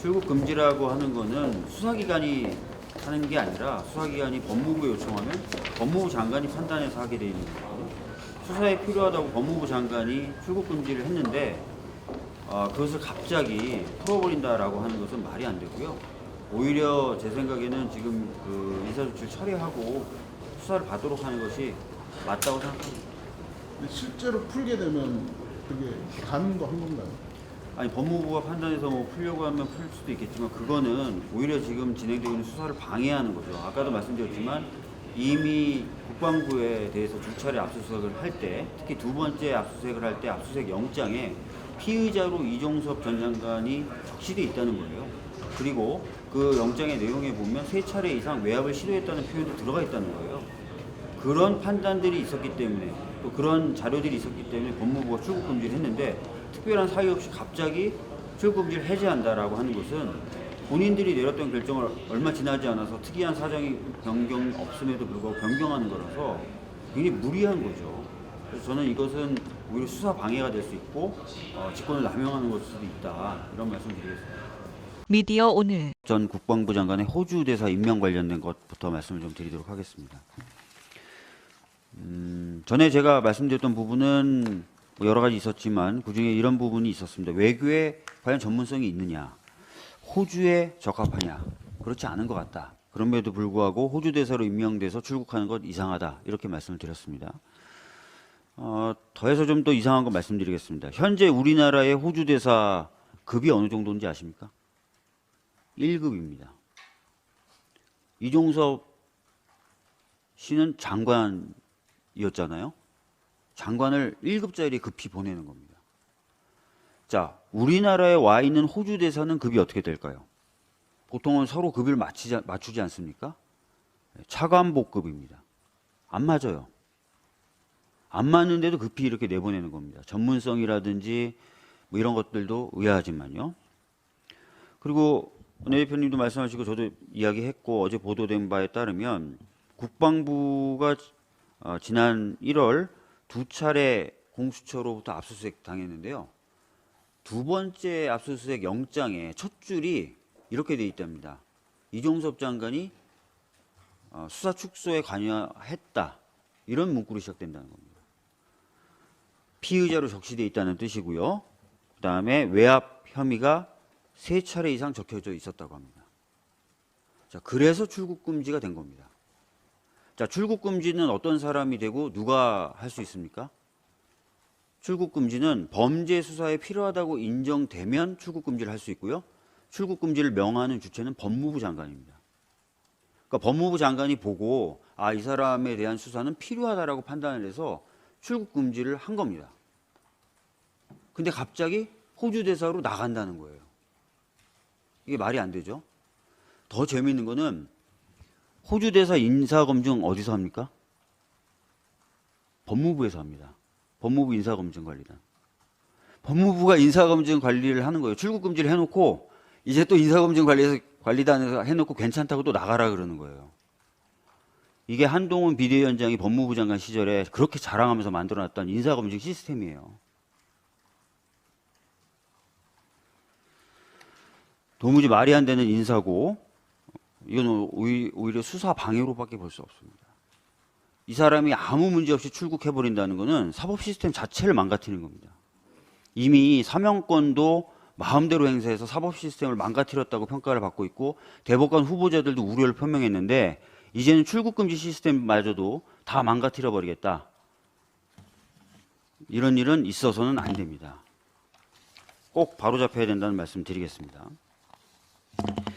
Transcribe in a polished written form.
출국 금지라고 하는 거는 수사기관이 하는 게 아니라 수사기관이 법무부에 요청하면 법무부 장관이 판단해서 하게 돼 있는 거거든요. 수사에 필요하다고 법무부 장관이 출국 금지를 했는데 그것을 갑자기 풀어버린다라고 하는 것은 말이 안 되고요. 오히려 제 생각에는 지금 그 인사조치를 처리하고 수사를 받도록 하는 것이 맞다고 생각합니다. 근데 실제로 풀게 되면 그게 가능도 한 건가요? 아니 법무부가 판단해서 뭐 풀려고 하면 풀 수도 있겠지만 그거는 오히려 지금 진행되고 있는 수사를 방해하는 거죠. 아까도 말씀드렸지만 이미 국방부에 대해서 두 차례 압수수색을 할 때, 특히 두 번째 압수수색을 할 때 압수수색 영장에 피의자로 이종섭 전 장관이 적시돼 있다는 거예요. 그리고 그 영장의 내용에 보면 세 차례 이상 외압을 시도했다는 표현도 들어가 있다는 거예요. 그런 판단들이 있었기 때문에 또 그런 자료들이 있었기 때문에 법무부가 출국 금지를 했는데 특별한 사유 없이 갑자기 출국 금지를 해제한다라고 하는 것은 본인들이 내렸던 결정을 얼마 지나지 않아서 특이한 사정이 변경 없음에도 불구하고 변경하는 거라서 굉장히 무리한 거죠. 그래서 저는 이것은 오히려 수사 방해가 될 수 있고 직권을 남용하는 것일 수도 있다 이런 말씀드리겠습니다. 미디어 오늘 전 국방부 장관의 호주 대사 임명 관련된 것부터 말씀을 좀 드리도록 하겠습니다. 전에 제가 말씀드렸던 부분은 뭐 여러 가지 있었지만 그중에 이런 부분이 있었습니다. 외교에 과연 전문성이 있느냐, 호주에 적합하냐, 그렇지 않은 것 같다. 그럼에도 불구하고 호주 대사로 임명돼서 출국하는 것 이상하다 이렇게 말씀을 드렸습니다. 더해서 좀 더 이상한 거 말씀드리겠습니다. 현재 우리나라의 호주 대사 급이 어느 정도인지 아십니까? 1급입니다. 이종섭 씨는 장관이었잖아요. 장관을 1급짜리 급히 보내는 겁니다. 자, 우리나라에 와 있는 호주 대사는 급이 어떻게 될까요? 보통은 서로 급을 맞추지 않습니까? 차관복급입니다. 안 맞아요. 안 맞는데도 급히 이렇게 내보내는 겁니다. 전문성이라든지 뭐 이런 것들도 의아하지만요. 그리고 내 대표님도 말씀하시고 저도 이야기했고 어제 보도된 바에 따르면 국방부가 지난 1월 두 차례 공수처로부터 압수수색 당했는데요. 두 번째 압수수색 영장에 첫 줄이 이렇게 돼 있답니다. 이종섭 장관이 수사 축소에 관여했다. 이런 문구로 시작된다는 겁니다. 피의자로 적시돼 있다는 뜻이고요. 그 다음에 외압 혐의가 세 차례 이상 적혀져 있었다고 합니다. 자, 그래서 출국 금지가 된 겁니다. 자, 출국 금지는 어떤 사람이 되고 누가 할 수 있습니까? 출국 금지는 범죄 수사에 필요하다고 인정되면 출국 금지를 할 수 있고요. 출국 금지를 명하는 주체는 법무부 장관입니다. 그러니까 법무부 장관이 보고 이 사람에 대한 수사는 필요하다라고 판단을 해서 출국 금지를 한 겁니다. 근데 갑자기 호주 대사로 나간다는 거예요. 이게 말이 안 되죠. 더 재미있는 거는 호주 대사 인사검증 어디서 합니까? 법무부에서 합니다. 법무부 인사검증관리단. 법무부가 인사검증 관리를 하는 거예요. 출국 금지를 해놓고 이제 또 인사검증 관리단에서 해놓고 괜찮다고 또 나가라 그러는 거예요. 이게 한동훈 비대위원장이 법무부 장관 시절에 그렇게 자랑하면서 만들어놨던 인사검증 시스템이에요. 도무지 말이 안 되는 인사고 이건 오히려 수사 방해로밖에 볼 수 없습니다. 이 사람이 아무 문제 없이 출국해버린다는 것은 사법 시스템 자체를 망가뜨리는 겁니다. 이미 사명권도 마음대로 행사해서 사법 시스템을 망가뜨렸다고 평가를 받고 있고 대법관 후보자들도 우려를 표명했는데 이제는 출국금지 시스템마저도 다 망가뜨려버리겠다. 이런 일은 있어서는 안 됩니다. 꼭 바로잡혀야 된다는 말씀 드리겠습니다.